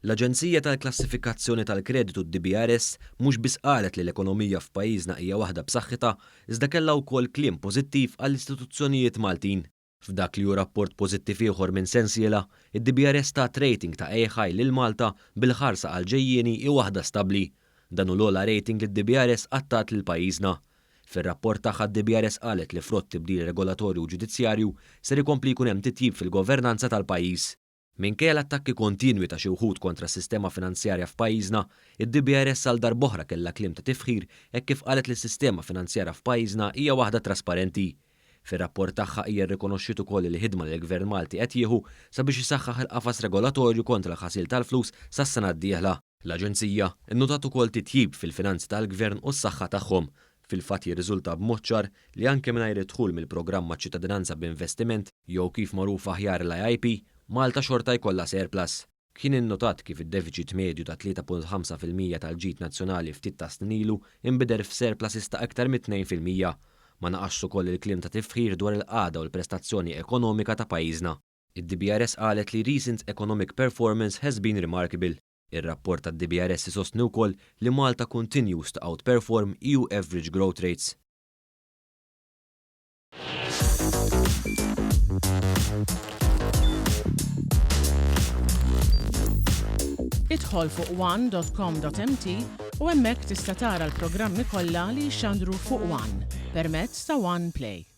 L-Aġenzija tal-Klassifikazzjoni tal-Kreditu d-DBRS mhux biss qalet li l-ekonomija f'pajjiżna hija waħda b'saħħitha, iżda kellha wkoll kliem pożittiv għall-istituzzjonijiet Maltin. F'dak li hu rapport pożittiv ieħor minn sensiela, id-DBRS tat rating ta' A lil Malta bil-ħarsa għal ġejjieni hi waħda stabbli. Dan hu l-ogħla rating li d-DBRS għattat lil pajjiżna. Fir-rapport tagħha d-DBRS qalet li frott tibdil regolatorju u ġudizzjarju ser ikompli jkun hemm titjib fil-governanza tal-pajjiż. Minkejja l-attakki kontinwi ta' xi wħud kontra s-sistema finanzjarja f'pajjiżna, id-DBRS għal darb'oħra kellha kliem ta' tifħir hekk kif qalet li s-sistema finanzjarja f'pajjiżna hija waħda trasparenti. Fir-rapport tagħha hija rrikonoxxiet ukoll li ħidma li l-Gvern Malti qed jieħu sabiex isaħħaħ il-qafas regolatorju kontra l-ħasil tal-flus sas-sena d-dieħla. L-Aġenzija nnotat ukoll titjib fil-finanzi tal-Gvern u s-saħħa tagħhom. Fil-fatt jirriżulta b'mod ċar li anke mingħajr idħul mill-programm ċittadinanza b'investiment jew kif magħruf aħjar l-IIP, Malta xorta jkollha surplus. Kien innotat kif id-deficit medju ta' 3.5% tal-ġid nazzjonali ftit ta' snin ilu inbidel f'surplus ta' aktar mit 2%. Ma naqax ukoll il-kliem ta' tifħir dwar il-qagħda u l-prestazzjoni ekonomika ta' pajjiżna. Id-DBRS qalet li recent economic performance has been remarkable. Ir-rapport tad-DBRS isostni wkoll li Malta continues to outperform EU average growth rates. Idħol fuq one.com.mt u hemmhekk tista' tara l-programmi kollha li jxandru fuq One permezz ta' One Play.